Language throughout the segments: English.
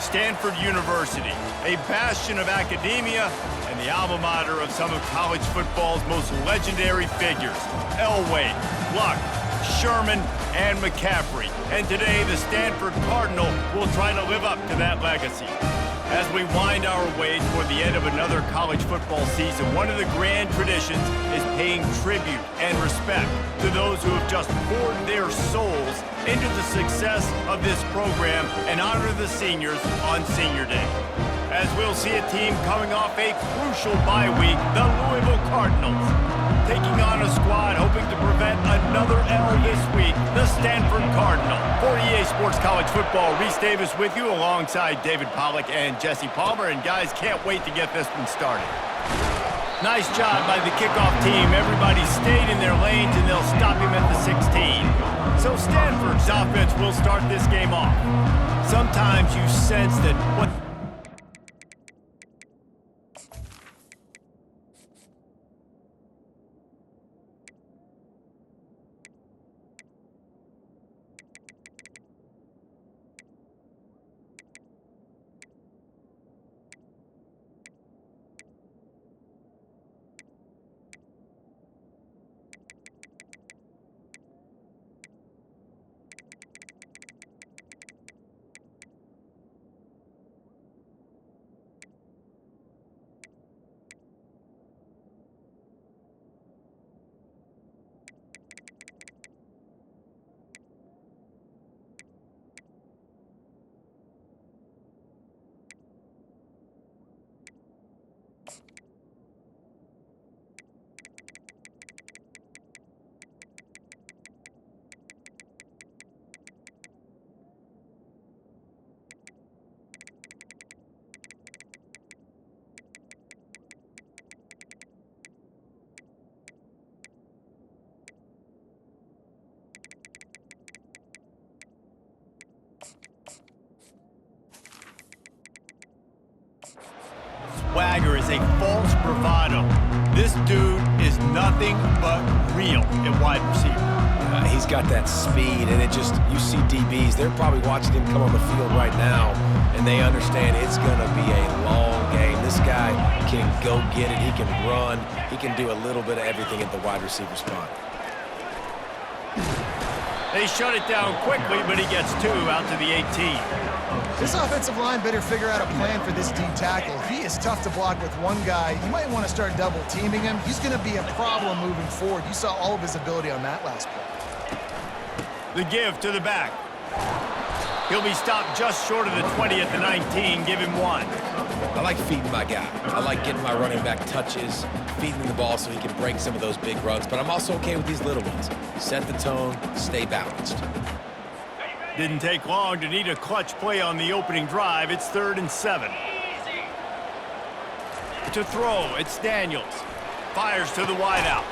Stanford University, a bastion of academia and the alma mater of some of college football's most legendary figures, Elway, Luck, Sherman, and McCaffrey. And today, the Stanford Cardinal will try to live up to that legacy. As we wind our way toward the end of another college football season, one of the grand traditions is paying tribute and respect to those who have just poured their souls into the success of this program and honor the seniors on Senior Day. As we'll see a team coming off a crucial bye week, the Louisville Cardinals, taking on a squad hoping to prevent another L this week, the Stanford Cardinal. For EA Sports College Football, Reese Davis with you alongside David Pollack and Jesse Palmer. And guys, can't wait to get this one started. Nice job by the kickoff team. Everybody stayed in their lanes and they'll stop him at the 16. So Stanford's offense will start this game off. Sometimes you sense that what swagger is a false bravado. This dude is nothing but real at wide receiver. He's got that speed, and you see DBs, they're probably watching him come on the field right now, and they understand it's going to be a long game. This guy can go get it, he can run, he can do a little bit of everything at the wide receiver spot. They shut it down quickly, but he gets two out to the 18. This offensive line better figure out a plan for this D tackle. He is tough to block with one guy. You might want to start double teaming him. He's going to be a problem moving forward. You saw all of his ability on that last play. The give to the back. He'll be stopped just short of the 20 at the 19. Give him one. I like feeding my guy. I like getting my running back touches, feeding the ball so he can break some of those big runs, but I'm also okay with these little ones. Set the tone, stay balanced. Didn't take long to need a clutch play on the opening drive. It's 3rd and 7. To throw, it's Daniels. Fires to the wideout.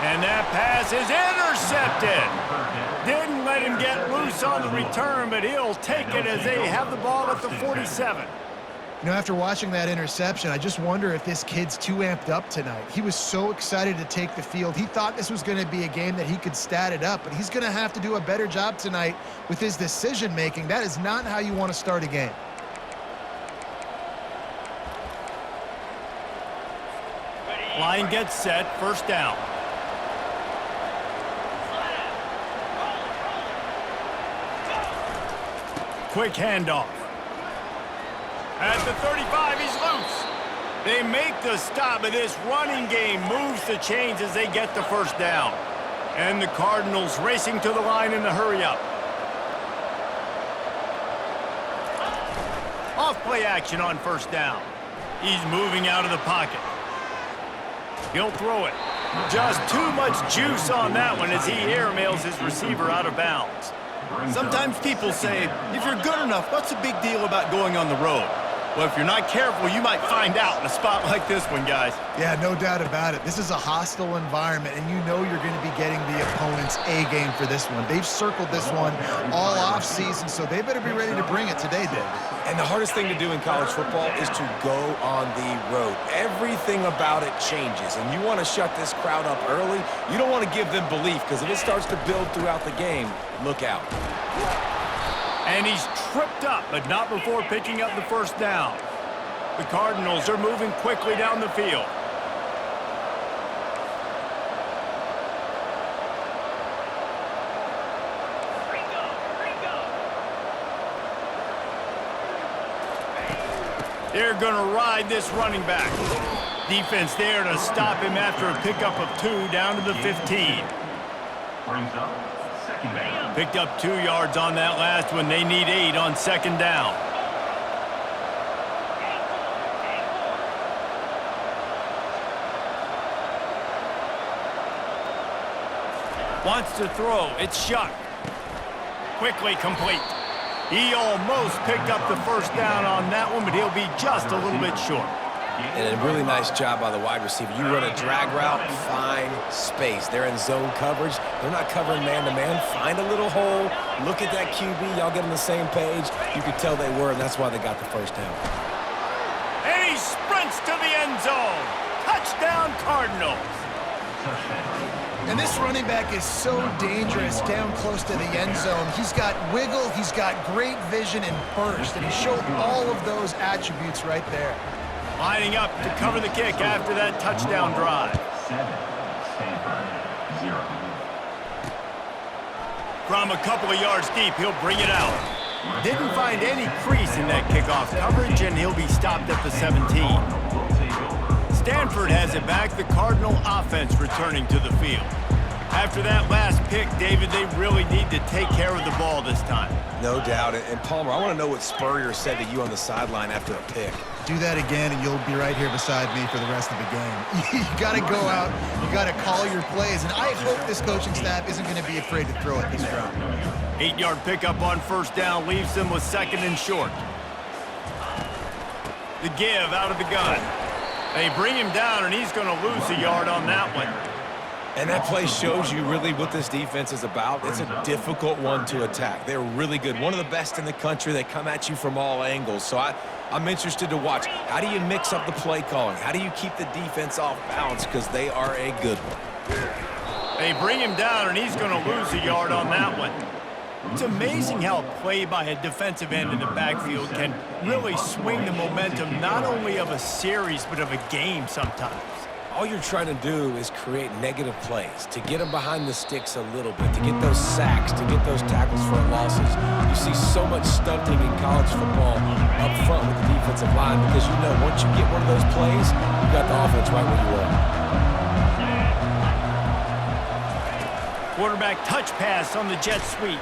And that pass is intercepted. Didn't let him get loose on the return, but he'll take it as they have the ball at the 47. You know, after watching that interception, I just wonder if this kid's too amped up tonight. He was so excited to take the field. He thought this was going to be a game that he could stat it up, but he's going to have to do a better job tonight with his decision-making. That is not how you want to start a game. Line gets set, 1st down. Quick handoff. At the 35, he's loose. They make the stop, but this running game moves the chains as they get the 1st down. And the Cardinals racing to the line in the hurry-up. Off-play action on 1st down. He's moving out of the pocket. He'll throw it. Just too much juice on that one as he airmails his receiver out of bounds. Sometimes people say, if you're good enough, what's the big deal about going on the road? Well, if you're not careful, you might find out in a spot like this one, guys. Yeah, no doubt about it. This is a hostile environment, and you know you're going to be getting the opponent's A game for this one. They've circled this one all off-season, so they better be ready to bring it today, David. And the hardest thing to do in college football is to go on the road. Everything about it changes, and you want to shut this crowd up early. You don't want to give them belief, because if it starts to build throughout the game, look out. And he's tripped up, but not before picking up the first down. The Cardinals are moving quickly down the field. They're going to ride this running back. Defense there to stop him after a pickup of 2 down to the 15. Picked up 2 yards on that last one. They need 8 on second down. Wants to throw. It's Shuck. Quickly complete. He almost picked up the first down on that one, but he'll be just a little bit short. And a really nice job by the wide receiver. You run a drag route, find space. They're in zone coverage. They're not covering man-to-man. Find a little hole. Look at that QB. Y'all get on the same page. You could tell they were, and that's why they got the first down. And he sprints to the end zone. Touchdown, Cardinals. And this running back is so dangerous down close to the end zone. He's got wiggle, he's got great vision and burst, and he showed all of those attributes right there. Lining up to cover the kick after that touchdown drive. Stanford, 0. From a couple of yards deep, he'll bring it out. Didn't find any crease in that kickoff coverage, and he'll be stopped at the 17. Stanford has it back, the Cardinal offense returning to the field. After that last pick, David, they really need to take care of the ball this time. No doubt. And Palmer, I want to know what Spurrier said to you on the sideline after a pick. Do that again, and you'll be right here beside me for the rest of the game. You got to go out, you got to call your plays, and I hope this coaching staff isn't going to be afraid to throw at this drop. 8-yard pickup on first down leaves them with second and short. The give out of the gun. They bring him down, and he's going to lose a yard on that one. And that play shows you really what this defense is about. It's a difficult one to attack. They're really good. One of the best in the country. They come at you from all angles. So I'm interested to watch. How do you mix up the play calling? How do you keep the defense off balance? Because they are a good one. They bring him down, and he's going to lose a yard on that one. It's amazing how a play by a defensive end in the backfield can really swing the momentum not only of a series but of a game sometimes. All you're trying to do is create negative plays, to get them behind the sticks a little bit, to get those sacks, to get those tackles for losses. You see so much stunting in college football up front with the defensive line because you know once you get one of those plays, you got the offense right where you are. Quarterback touch pass on the jet sweep.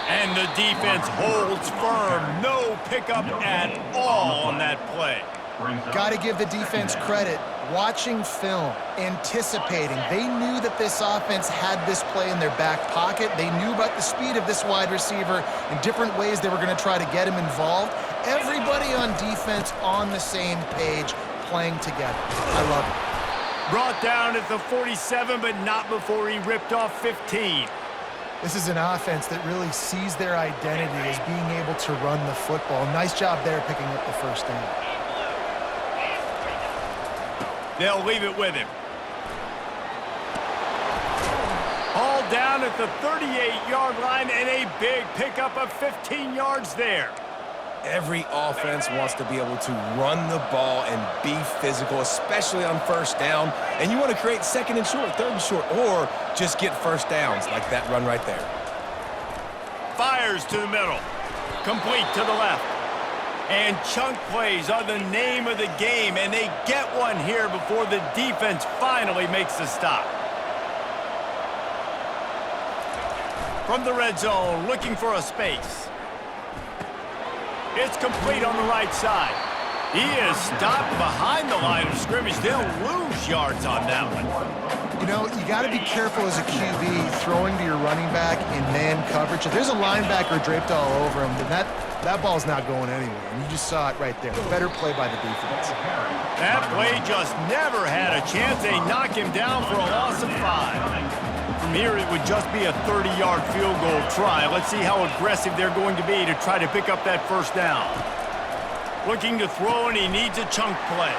And the defense holds firm. No pickup at all on that play. Got to give the defense credit. Watching film, anticipating. They knew that this offense had this play in their back pocket. They knew about the speed of this wide receiver and different ways they were going to try to get him involved. Everybody on defense on the same page, playing together. I love it. Brought down at the 47, but not before he ripped off 15. This is an offense that really sees their identity as being able to run the football. Nice job there picking up the first down. They'll leave it with him. All down at the 38-yard line and a big pickup of 15 yards there. Every offense wants to be able to run the ball and be physical, especially on first down. And you want to create second and short, third and short, or just get first downs like that run right there. Fires to the middle. Complete to the left. And chunk plays are the name of the game, and they get one here before the defense finally makes the stop. From the red zone, looking for a space. It's complete on the right side. He is stopped behind the line of scrimmage. They'll lose yards on that one. You know, you got to be careful as a QB throwing to your running back in man coverage. If there's a linebacker draped all over him, then that ball's not going anywhere. And you just saw it right there. Better play by the defense. That play just never had a chance. They knock him down for a loss of 5. From here, it would just be a 30-yard field goal try. Let's see how aggressive they're going to be to try to pick up that first down. Looking to throw, and he needs a chunk play.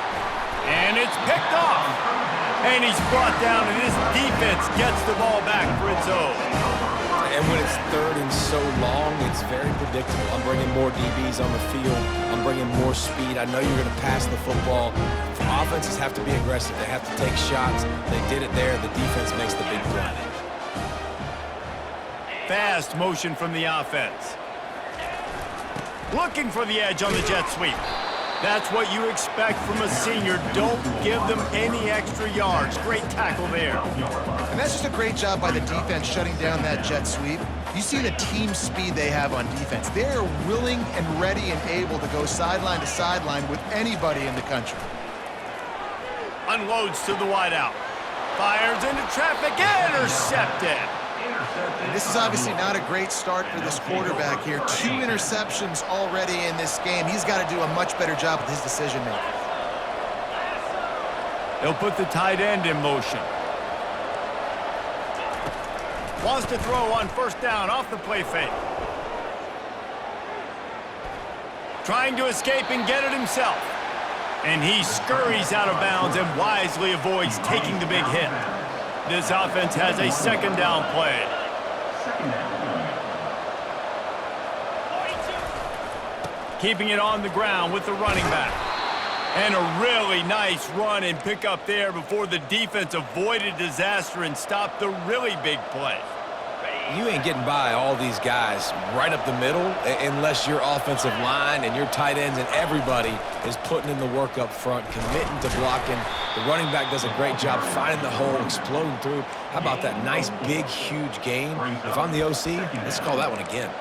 And it's picked off. And he's brought down, and his defense gets the ball back for its own. And when it's third and so long, it's very predictable. I'm bringing more DBs on the field. I'm bringing more speed. I know you're going to pass the football. Offenses have to be aggressive. They have to take shots. They did it there. The defense makes the big play. Fast motion from the offense. Looking for the edge on the jet sweep. That's what you expect from a senior. Don't give them any extra yards. Great tackle there. And that's just a great job by the defense shutting down that jet sweep. You see the team speed they have on defense. They're willing and ready and able to go sideline to sideline with anybody in the country. Unloads to the wideout. Fires into traffic. Intercepted. And this is obviously not a great start for this quarterback here. 2 interceptions already in this game. He's got to do a much better job with his decision-making. They'll put the tight end in motion. Wants to throw on first down off the play fake. Trying to escape and get it himself. And he scurries out of bounds and wisely avoids taking the big hit. This offense has a second down play. Keeping it on the ground with the running back. And a really nice run and pick up there before the defense avoided disaster and stopped the really big play. You ain't getting by all these guys right up the middle unless your offensive line and your tight ends and everybody is putting in the work up front, committing to blocking. The running back does a great job finding the hole, exploding through. How about that nice, big, huge gain? If I'm the OC, let's call that one again.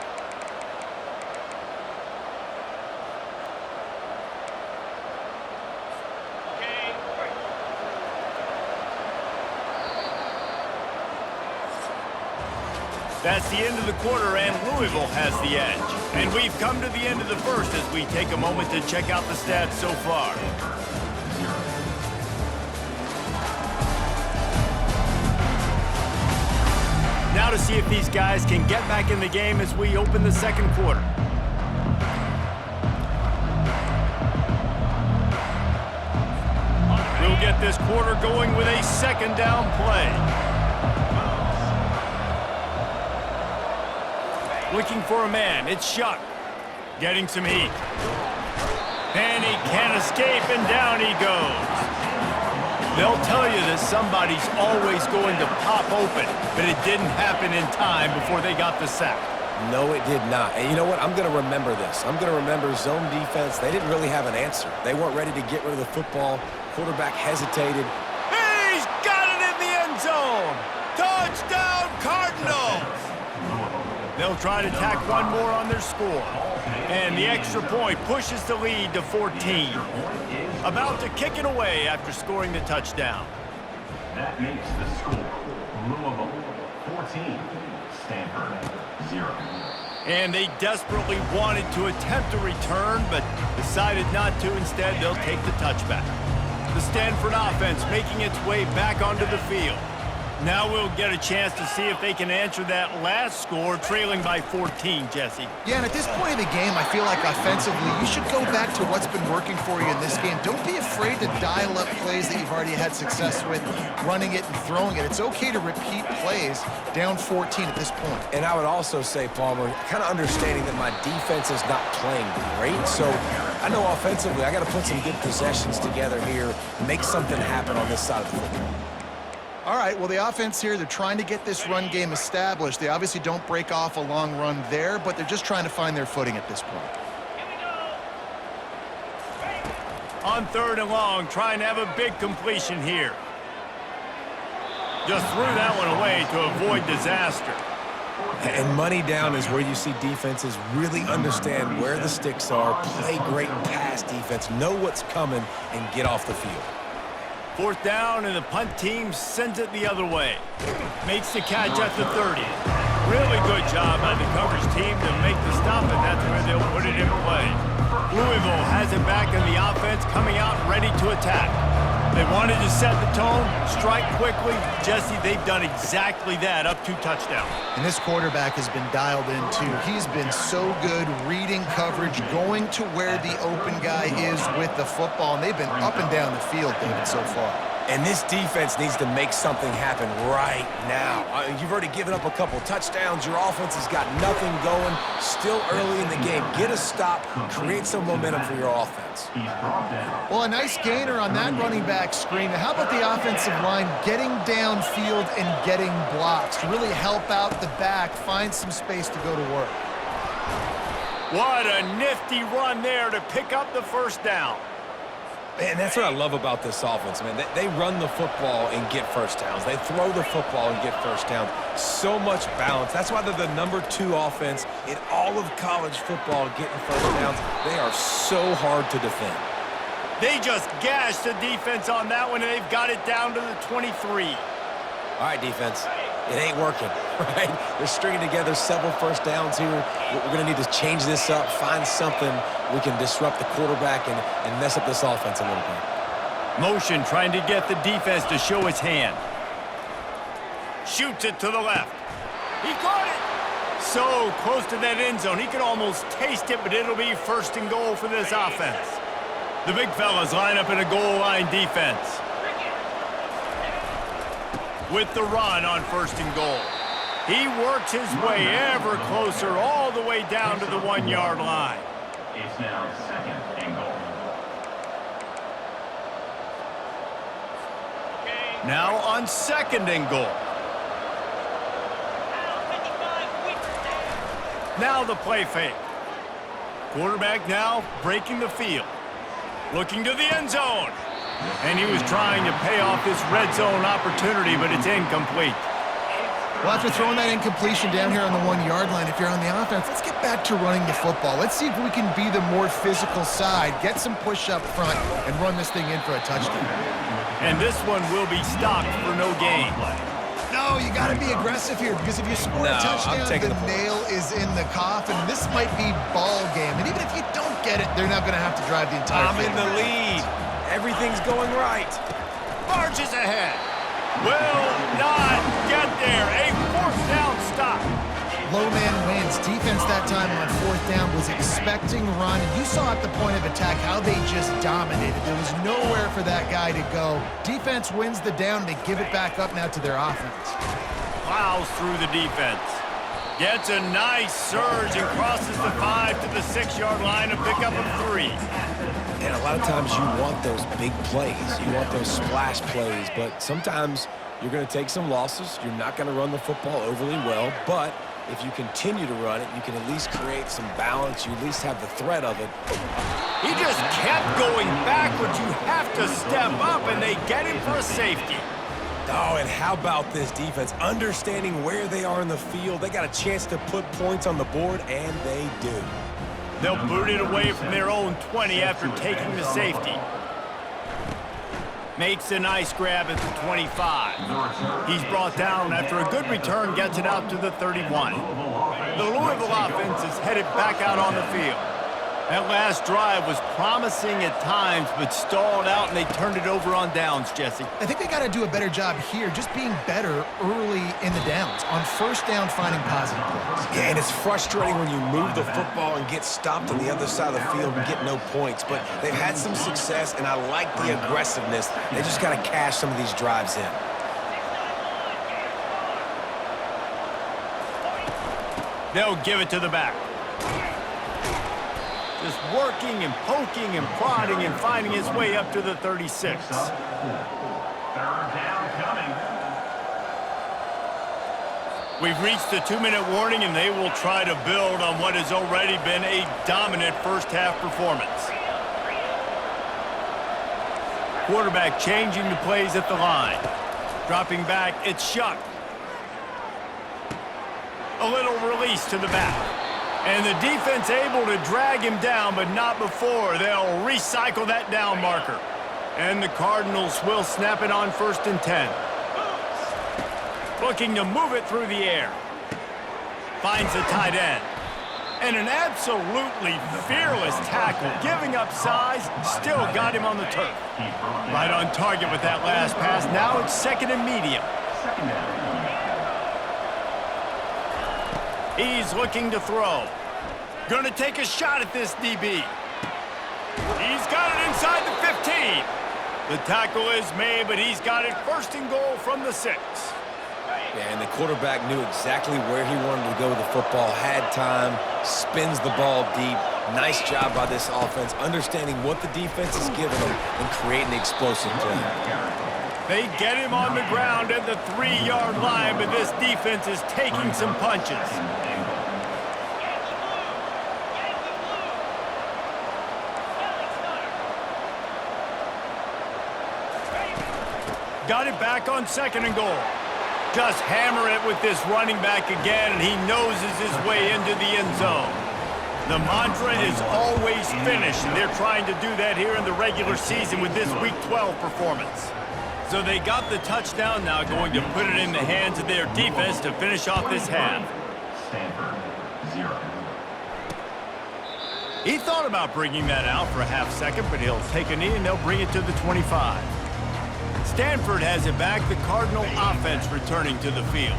That's the end of the quarter, and Louisville has the edge. And we've come to the end of the first as we take a moment to check out the stats so far. Now to see if these guys can get back in the game as we open the second quarter. We'll get this quarter going with a second down play. Looking for a man, it's Shuck. Getting some heat. And he can't escape, and down he goes. They'll tell you that somebody's always going to pop open, but it didn't happen in time before they got the sack. No, it did not. And you know what? I'm going to remember this. I'm going to remember zone defense. They didn't really have an answer. They weren't ready to get rid of the football. Quarterback hesitated. He's got it in the end zone! Touchdown, Cardinals! They'll try to tack one more on their score. And the extra point pushes the lead to 14. About to kick it away after scoring the touchdown. That makes the score Louisville 14, Stanford 0. And they desperately wanted to attempt a return, but decided not to. Instead, they'll take the touchback. The Stanford offense making its way back onto the field. Now we'll get a chance to see if they can answer that last score, trailing by 14, Jesse. Yeah, and at this point in the game, I feel like offensively, you should go back to what's been working for you in this game. Don't be afraid to dial up plays that you've already had success with, running it and throwing it. It's okay to repeat plays down 14 at this point. And I would also say, Palmer, kind of understanding that my defense is not playing great, so I know offensively I got to put some good possessions together here, make something happen on this side of the football. All right, well, the offense here, they're trying to get this run game established. They obviously don't break off a long run there, but they're just trying to find their footing at this point. On third and long, trying to have a big completion here. Just threw that one away to avoid disaster. And money down is where you see defenses really understand where the sticks are, play great pass defense, know what's coming, and get off the field. Fourth down, and the punt team sends it the other way. Makes the catch at the 30. Really good job by the coverage team to make the stop, and that's where they'll put it in play. Louisville has it back in the offense, coming out ready to attack. They wanted to set the tone, strike quickly. Jesse, they've done exactly that, up to touchdown. And this quarterback has been dialed in, too. He's been so good reading coverage, going to where the open guy is with the football, and they've been up and down the field, David, so far. And this defense needs to make something happen right now. You've already given up a couple touchdowns. Your offense has got nothing going. Still early in the game. Get a stop. Create some momentum for your offense. Well, a nice gainer on that running back screen. How about the offensive line getting downfield and getting blocks to really help out the back, find some space to go to work? What a nifty run there to pick up the first down. Man, that's what I love about this offense, man. They run the football and get first downs. They throw the football and get first downs. So much balance. That's why they're the #2 offense in all of college football getting first downs. They are so hard to defend. They just gashed the defense on that one, and they've got it down to the 23. All right, defense. It ain't working, right? They're stringing together several first downs here. We're going to need to change this up, find something we can disrupt the quarterback and mess up this offense a little bit. Motion trying to get the defense to show his hand. Shoots it to the left. He caught it! So close to that end zone. He could almost taste it, but it'll be first and goal for this offense. The big fellas line up in a goal line defense. With the run on first and goal. He works his way ever closer all the way down to the 1-yard line. It's now second and goal. Now on second and goal. Now the play fake. Quarterback now breaking the field. Looking to the end zone. And he was trying to pay off this red zone opportunity, but it's incomplete. Well, after throwing that incompletion down here on the 1-yard line, if you're on the offense, let's get back to running the football. Let's see if we can be the more physical side, get some push up front, and run this thing in for a touchdown. And this one will be stopped for no gain. No, you got to be aggressive here, because if you score a touchdown, the nail is in the coffin. This might be ball game. And even if you don't get it, they're not going to have to drive the entire I'm in the lead. Everything's going right. Marches ahead. Will not get there. A fourth down stop. Low man wins. Defense that time on fourth down was expecting run. And you saw at the point of attack how they just dominated. There was nowhere for that guy to go. Defense wins the down. They give it back up now to their offense. Plows through the defense. Gets a nice surge and crosses the 5 to the 6-yard line, a pickup of 3. And a lot of times you want those big plays. You want those splash plays. But sometimes you're going to take some losses. You're not going to run the football overly well. But if you continue to run it, you can at least create some balance. You at least have the threat of it. He just kept going backwards. You have to step up, and they get him for a safety. Oh, and how about this defense? Understanding where they are in the field. They got a chance to put points on the board, and they do. They'll boot it away from their own 20 after taking the safety. Makes a nice grab at the 25. He's brought down after a good return, gets it out to the 31. The Louisville offense is headed back out on the field. That last drive was promising at times, but stalled out, and they turned it over on downs, Jesse. I think they got to do a better job here, just being better early in the downs. On first down, finding positive plays. Yeah, and it's frustrating when you move the football and get stopped on the other side of the field and get no points. But they've had some success, and I like the aggressiveness. They just got to cash some of these drives in. They'll give it to the back. Just working and poking and prodding and finding his way up to the 36. Third down coming. We've reached the 2-minute warning, and they will try to build on what has already been a dominant first-half performance. Quarterback changing the plays at the line. Dropping back, it's Shuck. A little release to the back. And the defense able to drag him down, but not before. They'll recycle that down marker. And the Cardinals will snap it on 1st and 10. Looking to move it through the air. Finds the tight end. And an absolutely fearless tackle. Giving up size, still got him on the turf. Right on target with that last pass. Now it's 2nd and medium. Second down. He's looking to throw. Gonna take a shot at this DB. He's got it inside the 15. The tackle is made, but he's got it first and goal from the 6. Yeah, and the quarterback knew exactly where he wanted to go with the football, had time, spins the ball deep. Nice job by this offense, understanding what the defense is giving them and creating the explosive play. They get him on the ground at the 3-yard line, but this defense is taking some punches. Got it back on 2nd and goal. Just hammer it with this running back again, and he noses his way into the end zone. The mantra is always finish, and they're trying to do that here in the regular season with this Week 12 performance. So they got the touchdown, now going to put it in the hands of their defense to finish off this half. Stanford, 0. He thought about bringing that out for a half second, but he'll take a knee and they'll bring it to the 25. Stanford has it back, the Cardinal offense returning to the field.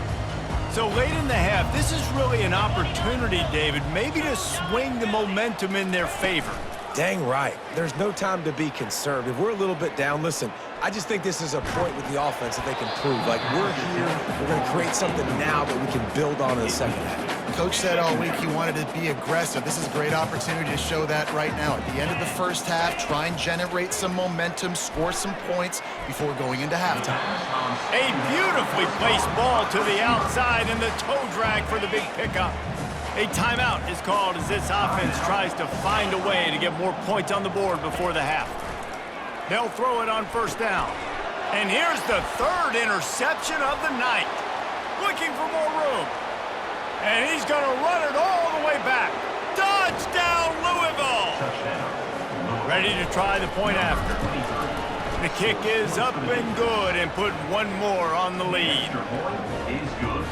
So late in the half, this is really an opportunity, David, maybe to swing the momentum in their favor. Dang right. There's no time to be concerned. If we're a little bit down, listen, I just think this is a point with the offense that they can prove. Like, we're here, we're going to create something now that we can build on in the second half. Coach said all week he wanted to be aggressive. This is a great opportunity to show that right now. At the end of the first half, try and generate some momentum, score some points before going into halftime. A beautifully placed ball to the outside and the toe drag for the big pickup. A timeout is called as this offense tries to find a way to get more points on the board before the half. They'll throw it on 1st down. And here's the 3rd interception of the night. Looking for more room. And he's going to run it all the way back. Touchdown, Louisville! Ready to try the point after. The kick is up and good and put one more on the lead. Is good.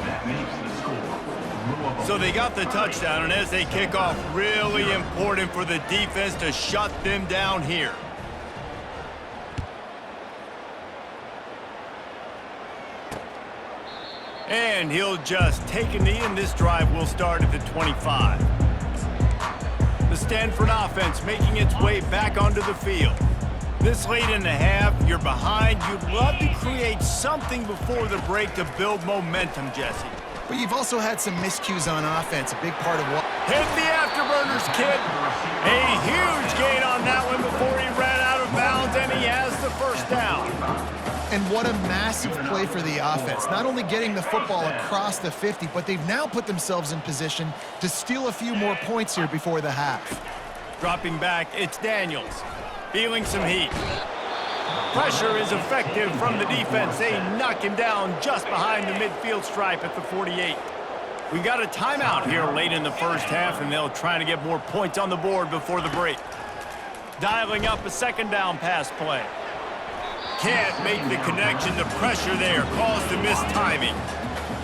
That makes the score. So they got the touchdown, and as they kick off, really important for the defense to shut them down here. And he'll just take a knee, and this drive will start at the 25. The Stanford offense making its way back onto the field. This late in the half, you're behind. You'd love to create something before the break to build momentum, Jesse. But you've also had some miscues on offense, a big part of what... Hit the afterburners, kid. A huge gain on that one before he ran out of bounds, and he has the 1st down. And what a massive play for the offense. Not only getting the football across the 50, but they've now put themselves in position to steal a few more points here before the half. Dropping back, it's Daniels. Feeling some heat. Pressure is effective from the defense. They knock him down just behind the midfield stripe at the 48. We got a timeout here late in the first half, and they'll try to get more points on the board before the break. Dialing up a 2nd down pass play. Can't make the connection. The pressure there caused the mistiming.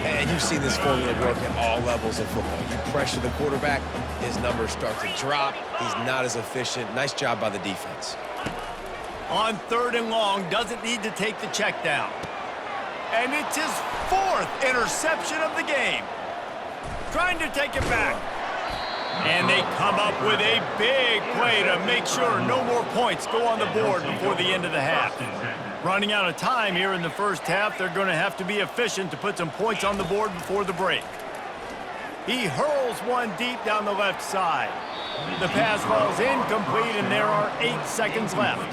And you've seen this formula work at all levels of football. You pressure the quarterback, his numbers start to drop. He's not as efficient. Nice job by the defense. On 3rd and long, doesn't need to take the check down. And it's his 4th interception of the game. Trying to take it back. And they come up with a big play to make sure no more points go on the board before the end of the half. Running out of time here in the first half, they're going to have to be efficient to put some points on the board before the break. He hurls one deep down the left side. The pass falls incomplete, and there are 8 seconds left.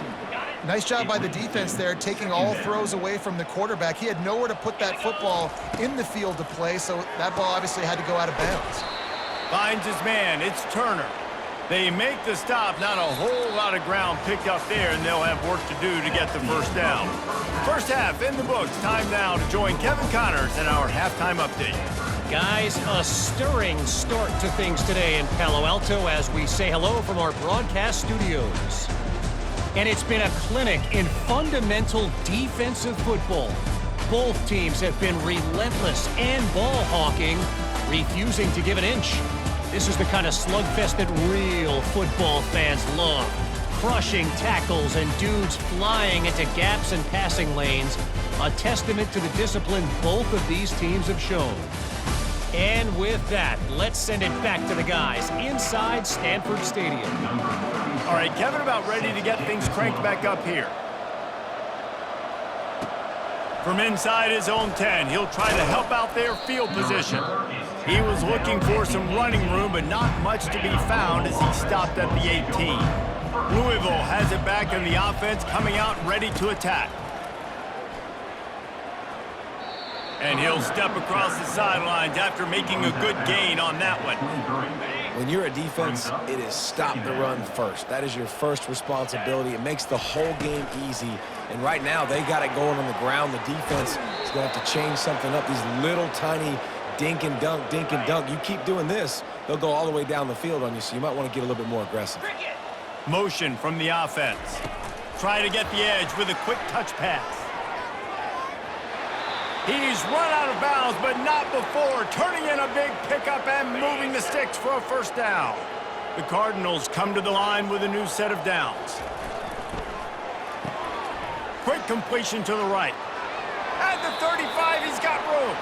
Nice job by the defense there, taking all throws away from the quarterback. He had nowhere to put that football in the field to play, so that ball obviously had to go out of bounds. Finds his man. It's Turner. They make the stop. Not a whole lot of ground picked up there, and they'll have work to do to get the 1st down. First half in the books. Time now to join Kevin Connors in our halftime update. Guys, a stirring start to things today in Palo Alto as we say hello from our broadcast studios. And it's been a clinic in fundamental defensive football. Both teams have been relentless and ball hawking, refusing to give an inch. This is the kind of slugfest that real football fans love. Crushing tackles and dudes flying into gaps and passing lanes. A testament to the discipline both of these teams have shown. And with that, let's send it back to the guys inside Stanford Stadium. All right, Kevin about ready to get things cranked back up here. From inside his own 10, he'll try to help out their field position. He was looking for some running room, but not much to be found as he stopped at the 18. Louisville has it back in the offense, coming out ready to attack. And he'll step across the sidelines after making a good gain on that one. When you're a defense, it is stop the run first. That is your first responsibility. It makes the whole game easy. And right now, they got it going on the ground. The defense is going to have to change something up. These little tiny dink and dunk, dink and dunk. You keep doing this, they'll go all the way down the field on you, so you might want to get a little bit more aggressive. Motion from the offense. Try to get the edge with a quick touch pass. He's run out of bounds, but not before turning in a big pickup and moving the sticks for a first down. The Cardinals come to the line with a new set of downs. Quick completion to the right. At the 35, he's got room.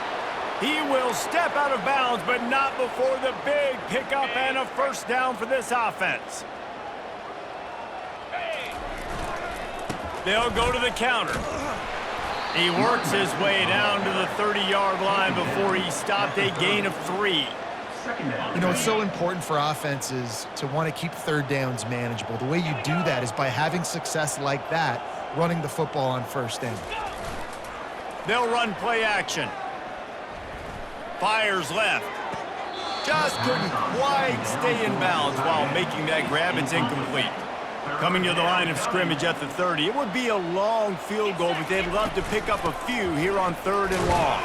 He will step out of bounds, but not before the big pickup and a first down for this offense. They'll go to the counter. He works his way down to the 30-yard line before he stopped a gain of 3. You know, it's so important for offenses to want to keep third downs manageable. The way you do that is by having success like that, running the football on first down. They'll run play action. Fires left. Just couldn't quite stay in bounds while making that grab. It's incomplete. Coming to the line of scrimmage at the 30. It would be a long field goal, but they'd love to pick up a few here on 3rd and long.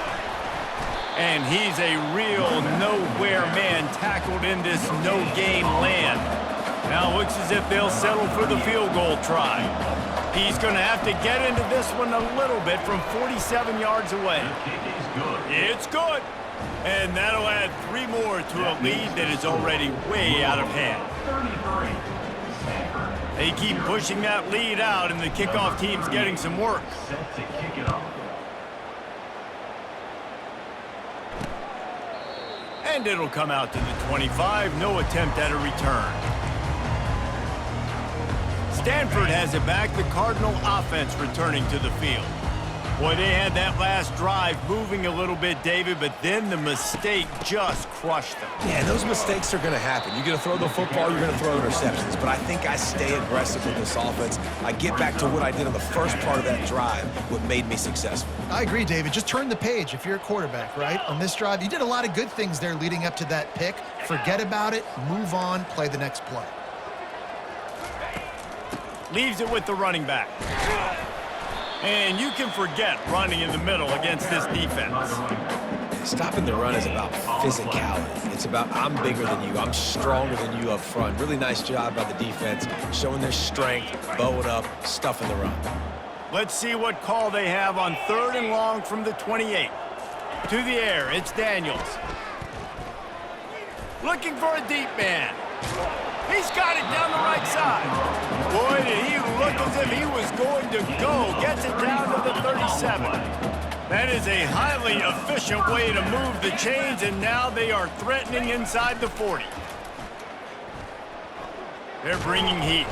And he's a real nowhere man tackled in this no-gain land. Now looks as if they'll settle for the field goal try. He's going to have to get into this one a little bit from 47 yards away. It's good. And that'll add 3 more to a lead that is already way out of hand. They keep pushing that lead out, and the kickoff team's getting some work. Set to kick it off. And it'll come out to the 25. No attempt at a return. Stanford has it back. The Cardinal offense returning to the field. Boy, they had that last drive moving a little bit, David, but then the mistake just crushed them. Yeah, those mistakes are going to happen. You're going to throw the football, you're going to throw interceptions. But I think I stay aggressive with this offense. I get back to what I did on the first part of that drive, what made me successful. I agree, David. Just turn the page if you're a quarterback, right? On this drive, you did a lot of good things there leading up to that pick. Forget about it, move on, play the next play. Leaves it with the running back. And you can forget running in the middle against this defense. Stopping the run is about physicality. It's about I'm bigger than you, I'm stronger than you up front. Really nice job by the defense, showing their strength, bowing up, stuffing the run. Let's see what call they have on 3rd and long from the 28. To the air, it's Daniels. Looking for a deep man. He's got it down the right side. Boy, did he look as if he was going to go. Gets it down to the 37. That is a highly efficient way to move the chains, and now they are threatening inside the 40. They're bringing heat.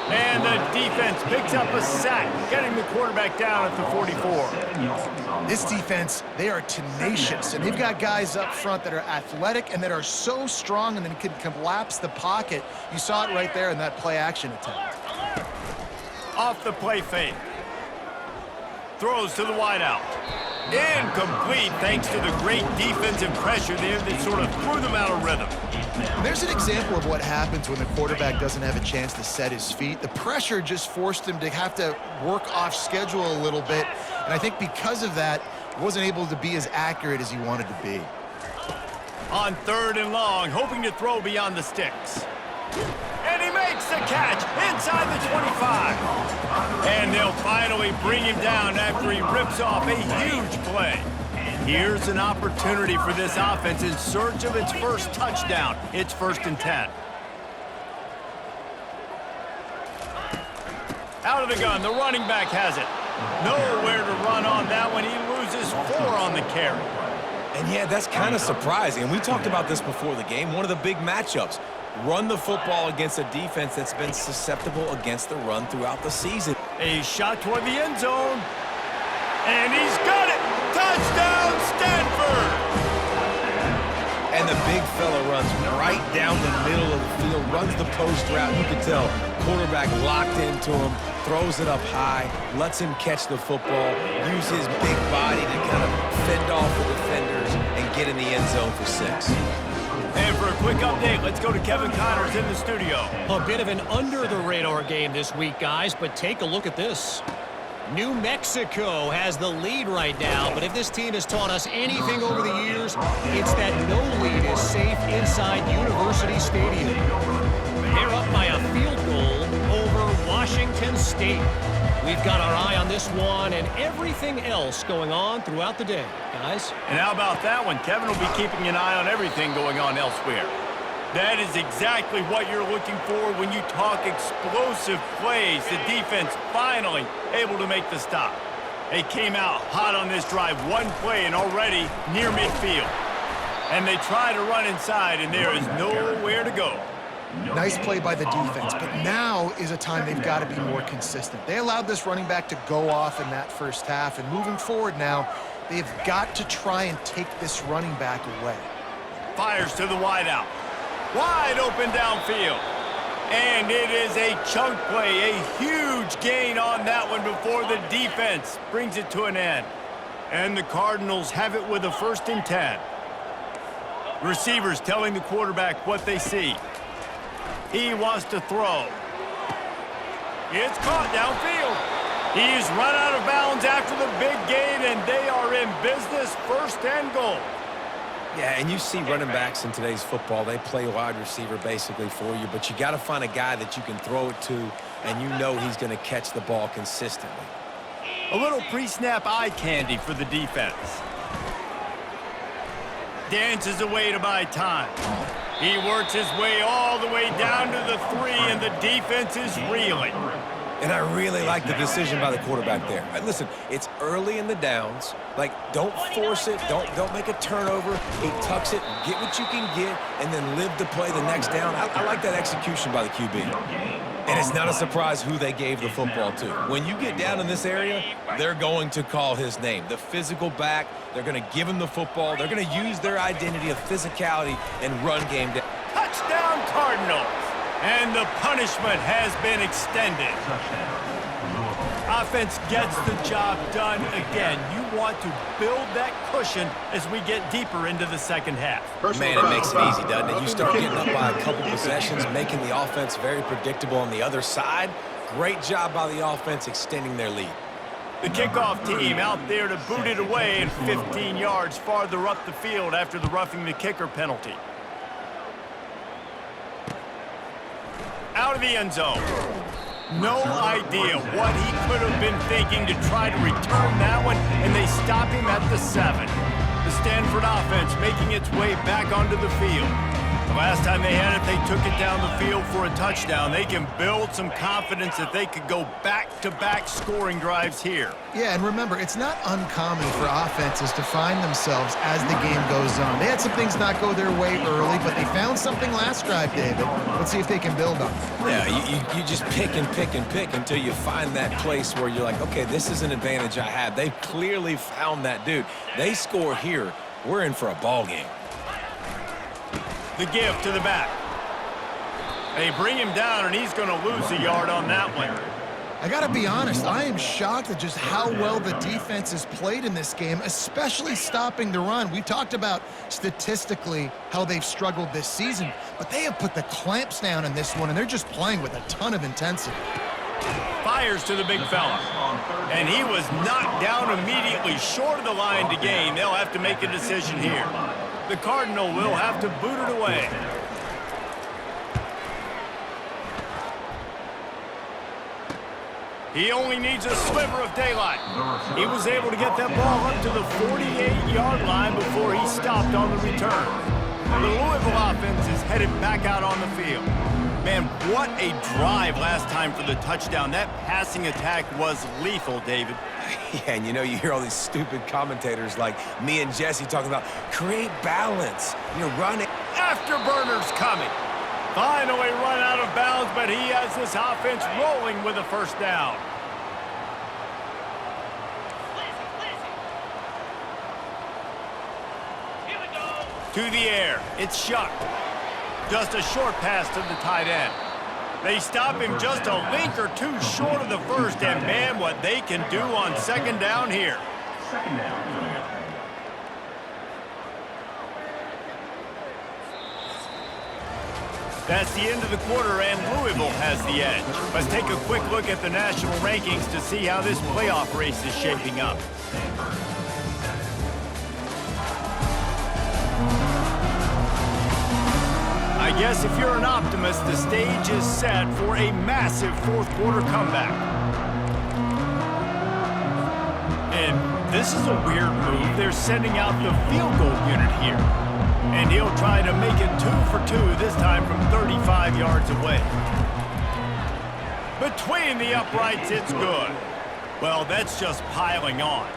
And the defense picks up a sack, getting the quarterback down at the 44. This defense, they are tenacious, and they've got guys up front that are athletic and that are so strong and then can collapse the pocket. You saw it right there in that play-action attempt. Off the play fake. Throws to the wideout. Incomplete thanks to the great defensive pressure there that sort of threw them out of rhythm. There's an example of what happens when the quarterback doesn't have a chance to set his feet. The pressure just forced him to have to work off schedule a little bit, and I think because of that, he wasn't able to be as accurate as he wanted to be. On 3rd and long, hoping to throw beyond the sticks. And he makes the catch inside the 25. And they'll finally bring him down after he rips off a huge play. Here's an opportunity for this offense in search of its first touchdown. It's 1st and 10. Out of the gun, the running back has it. Nowhere to run on that one. He loses 4 on the carry. And yeah, that's kind of surprising. And we talked about this before the game. One of the big matchups. Run the football against a defense that's been susceptible against the run throughout the season. A shot toward the end zone. And he's got it! Touchdown, Stanford! And the big fella runs right down the middle of the field, runs the post route. You can tell quarterback locked into him, throws it up high, lets him catch the football, use his big body to kind of fend off the defenders and get in the end zone for 6. And for a quick update, let's go to Kevin Connors in the studio. A bit of an under-the-radar game this week, guys, but take a look at this. New Mexico has the lead right now, but if this team has taught us anything over the years, it's that no lead is safe inside University Stadium. They're up by a field goal over Washington State. We've got our eye on this one and everything else going on throughout the day, guys. And how about that one? Kevin will be keeping an eye on everything going on elsewhere. That is exactly what you're looking for when you talk explosive plays. The defense finally able to make the stop. They came out hot on this drive, one play and already near midfield. And they try to run inside, and there is nowhere to go. Nice play by the defense, but now is a time they've got to be more consistent. They allowed this running back to go off in that first half, and moving forward now, they've got to try and take this running back away. Fires to the wideout. Wide open downfield. And it is a chunk play, a huge gain on that one before the defense brings it to an end. And the Cardinals have it with a 1st and 10. Receivers telling the quarterback what they see. He wants to throw. It's caught downfield. He's run out of bounds after the big gain, and they are in business, 1st and goal. Yeah, and you see running backs in today's football, they play wide receiver basically for you, but you got to find a guy that you can throw it to, and you know he's going to catch the ball consistently. A little pre-snap eye candy for the defense. Dances away to buy time. He works his way all the way down to the 3, and the defense is reeling. And I really like the decision by the quarterback there. Listen, it's early in the downs. Like, don't force it. Don't make a turnover. He tucks it, get what you can get, and then live to play the next down. I like that execution by the QB. And it's not a surprise who they gave the football to. When you get down in this area, they're going to call his name. The physical back, they're going to give him the football. They're going to use their identity of physicality and run game. Touchdown, Cardinals. And the punishment has been extended. Offense gets the job done again. You want to build that cushion as we get deeper into the second half. Man, it makes it easy, doesn't it? You start getting up by a couple possessions, making the offense very predictable on the other side. Great job by the offense extending their lead. The kickoff team out there to boot it away and 15 yards farther up the field after the roughing the kicker penalty. Out of the end zone. No idea what he could have been thinking to try to return that one, and they stop him at the 7. The Stanford offense making its way back onto the field. The last time they had it, they took it down the field for a touchdown. They can build some confidence that they could go back-to-back scoring drives here. Yeah, and remember, it's not uncommon for offenses to find themselves as the game goes on. They had some things not go their way early, but they found something last drive, David. Let's see if they can build on it. Yeah, you just pick and pick and pick until you find that place where you're like, okay, this is an advantage I have. They've clearly found that dude. They score here, we're in for a ball game. The give to the back. They bring him down, and he's going to lose a yard on that one. I got to be honest, I am shocked at just how well the defense has played in this game, especially stopping the run. We talked about statistically how they've struggled this season, but they have put the clamps down in this one, and they're just playing with a ton of intensity. Fires to the big fella. And he was knocked down immediately short of the line to gain. They'll have to make a decision here. The Cardinal will have to boot it away. He only needs a sliver of daylight. He was able to get that ball up to the 48-yard line before he stopped on the return. The Louisville offense is headed back out on the field. Man, what a drive last time for the touchdown. That passing attack was lethal, David. Yeah, and you hear all these stupid commentators like me and Jesse talking about create balance, run it. Afterburners coming. Finally run out of bounds, but he has this offense rolling with a first down. To the air, it's Shuck. Just a short pass to the tight end. They stop him just a link or two short of the first, and man, what they can do on second down here. Second down. That's the end of the quarter, and Louisville has the edge. Let's take a quick look at the national rankings to see how this playoff race is shaping up. I guess if you're an optimist, the stage is set for a massive fourth quarter comeback. And this is a weird move. They're sending out the field goal unit here. And he'll try to make it 2 for 2, this time from 35 yards away. Between the uprights, it's good. Well, that's just piling on.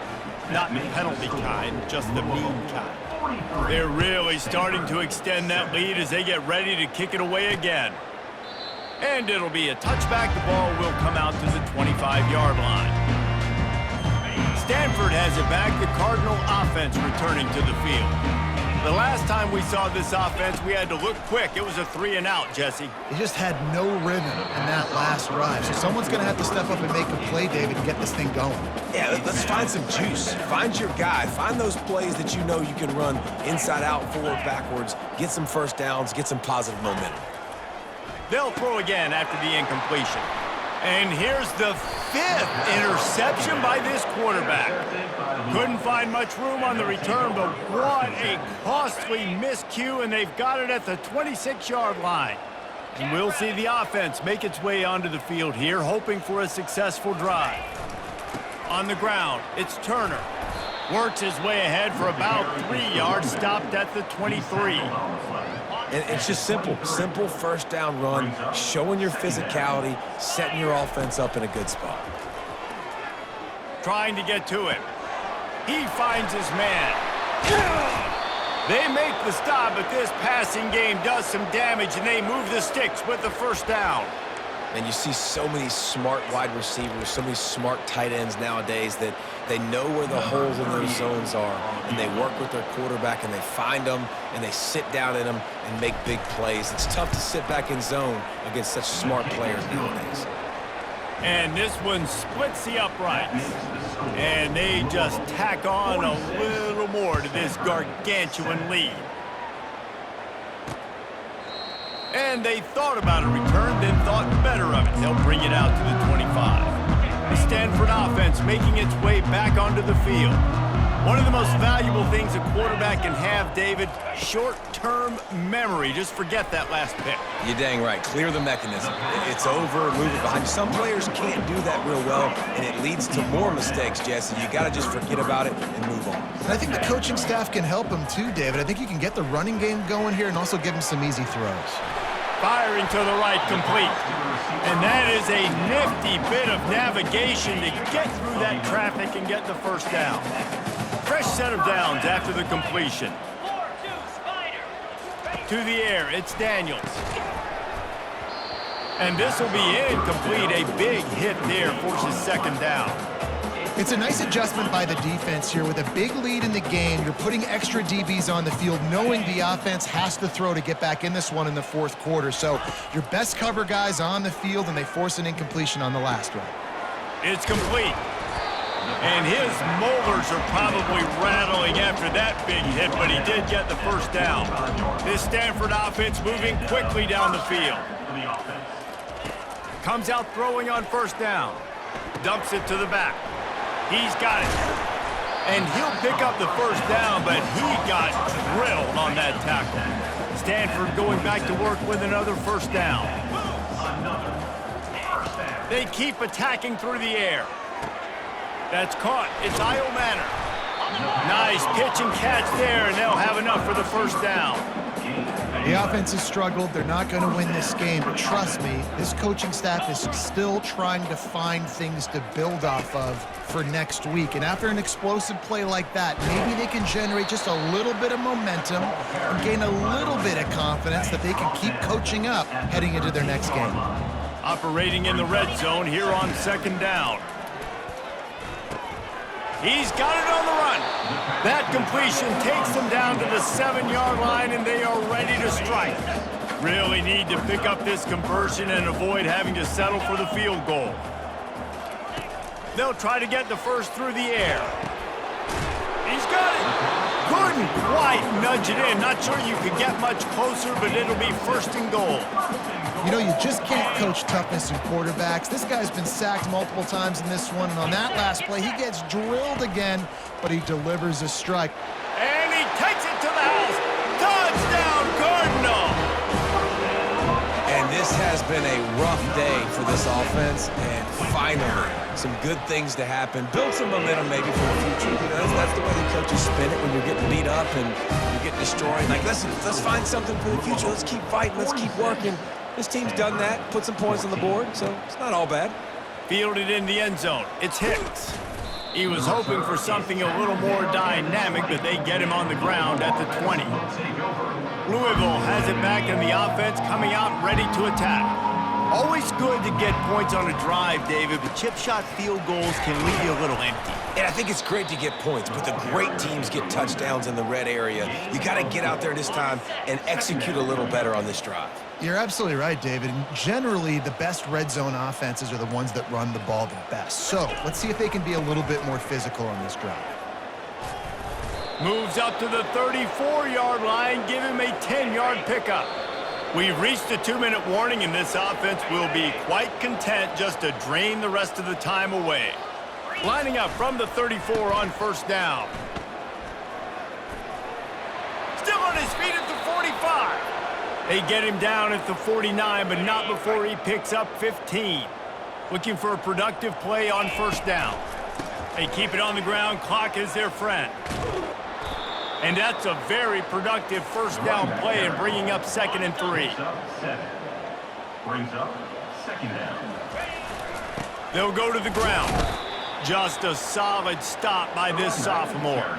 Not the penalty kind, just the mean kind. They're really starting to extend that lead as they get ready to kick it away again. And it'll be a touchback. The ball will come out to the 25-yard line. Stanford has it back. The Cardinal offense returning to the field. The last time we saw this offense, we had to look quick. It was a 3-and-out, Jesse. He just had no rhythm in that last drive. So someone's going to have to step up and make a play, David, and get this thing going. Yeah, let's find some juice. Find your guy. Find those plays that you know you can run inside out, forward, backwards. Get some first downs. Get some positive momentum. They'll throw again after the incompletion. And here's the 5th interception by this quarterback. Couldn't find much room on the return, but what a costly miscue, and they've got it at the 26-yard line. And we'll see the offense make its way onto the field here, hoping for a successful drive. On the ground, it's Turner. Works his way ahead for about 3 yards, stopped at the 23. And it's just simple first down run, showing your physicality, setting your offense up in a good spot. Trying to get to him. He finds his man. They make the stop, but this passing game does some damage, and they move the sticks with the first down. And you see so many smart wide receivers, so many smart tight ends nowadays that they know where the holes in those zones are, and they work with their quarterback, and they find them, and they sit down in them and make big plays. It's tough to sit back in zone against such smart players nowadays. And this one splits the uprights. And they just tack on a little more to this gargantuan lead. And they thought about a return, then thought better of it. They'll bring it out to the 25. The Stanford offense making its way back onto the field. One of the most valuable things a quarterback can have, David, short-term memory. Just forget that last pick. You're dang right. Clear the mechanism. It's over, move it behind you. Some players can't do that real well, and it leads to more mistakes, Jesse. You got to just forget about it and move on. And I think the coaching staff can help him too, David. I think you can get the running game going here and also give him some easy throws. Firing to the right, complete. And that is a nifty bit of navigation to get through that traffic and get the first down. Fresh set of downs after the completion. To the air, it's Daniels. And this will be incomplete. A big hit there forces second down. It's a nice adjustment by the defense here. With a big lead in the game, you're putting extra DBs on the field, knowing the offense has to throw to get back in this one in the fourth quarter. So your best cover guys on the field, and they force an incompletion on the last one. It's complete. And his molars are probably rattling after that big hit, but he did get the first down. This Stanford offense moving quickly down the field. Comes out throwing on first down. Dumps it to the back. He's got it. And he'll pick up the first down, but he got drilled on that tackle. Stanford going back to work with another first down. They keep attacking through the air. That's caught. It's Io Manor. Nice pitch and catch there, and they'll have enough for the first down. The offense has struggled. They're not going to win this game, but trust me, this coaching staff is still trying to find things to build off of for next week. And after an explosive play like that, maybe they can generate just a little bit of momentum and gain a little bit of confidence that they can keep coaching up heading into their next game. Operating in the red zone here on second down. He's got it on the run. That completion takes them down to the 7-yard line, and they are ready to strike. Really need to pick up this conversion and avoid having to settle for the field goal. They'll try to get the first through the air. He's got it. Couldn't quite nudge it in. Not sure you could get much closer, but it'll be first and goal. You know, you just can't coach toughness in quarterbacks. This guy's been sacked multiple times in this one, and on that last play, he gets drilled again, but he delivers a strike. And he takes it to the house. Touchdown, Cardinal! And this has been a rough day for this offense, and finally, some good things to happen. Build some momentum maybe for the future. You know, that's the way the coaches spin it when you're getting beat up and you're getting destroyed. Like, let's find something for the future. Let's keep fighting. Let's keep working. This team's done that, put some points on the board, so it's not all bad. Fielded in the end zone. It's Hicks. He was hoping for something a little more dynamic, but they get him on the ground at the 20. Louisville has it back in the offense, coming out ready to attack. Always good to get points on a drive, David, but chip shot field goals can leave you a little empty. And I think it's great to get points, but the great teams get touchdowns in the red area. You got to get out there this time and execute a little better on this drive. You're absolutely right, David. And generally, the best red zone offenses are the ones that run the ball the best. So let's see if they can be a little bit more physical on this drive. Moves up to the 34-yard line, give him a 10-yard pickup. We've reached a 2-minute warning, and this offense will be quite content just to drain the rest of the time away. Lining up from the 34 on first down. Still on his feet at the 45. They get him down at the 49, but not before he picks up 15. Looking for a productive play on first down. They keep it on the ground. Clock is their friend. And that's a very productive first down play and bringing up 2nd and 3. Brings up 2nd down. They'll go to the ground. Just a solid stop by this sophomore.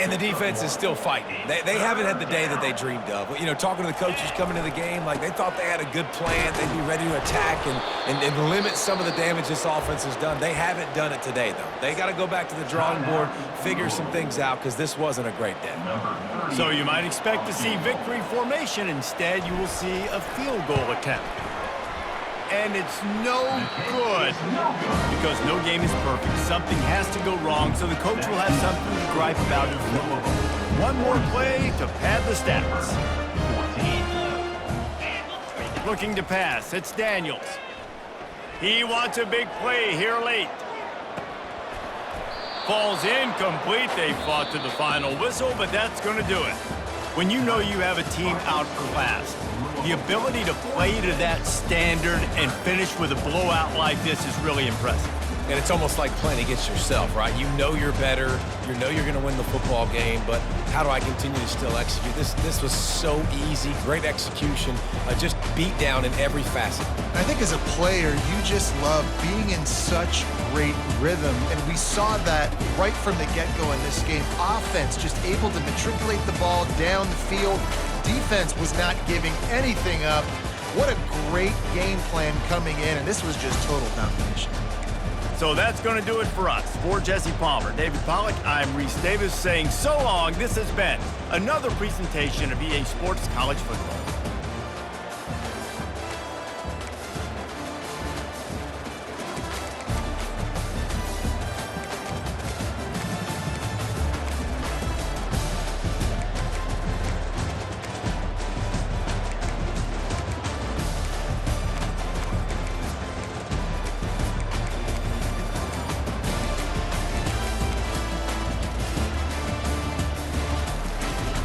And the defense is still fighting. They haven't had the day that they dreamed of. You know, talking to the coaches coming to the game, like they thought they had a good plan. They'd be ready to attack and limit some of the damage this offense has done. They haven't done it today, though. They got to go back to the drawing board, figure some things out, because this wasn't a great day. So you might expect to see victory formation. Instead, you will see a field goal attempt. And it's no good because no game is perfect. Something has to go wrong, so the coach will have something to gripe about in football. One more play to pad the stats. Looking to pass. It's Daniels. He wants a big play here late. Falls incomplete. They fought to the final whistle, but that's going to do it. When you know you have a team outclassed, the ability to play to that standard and finish with a blowout like this is really impressive. And it's almost like playing against yourself, right? You know you're better. You know you're going to win the football game, but how do I continue to still execute? This was so easy, great execution, just beat down in every facet. I think as a player, you just love being in such great rhythm, and we saw that right from the get-go in this game. Offense just able to matriculate the ball down the field. Defense was not giving anything up. What a great game plan coming in, and this was just total domination. So that's going to do it for us. For Jesse Palmer, David Pollack, I'm Reese Davis saying so long. This has been another presentation of EA Sports College Football.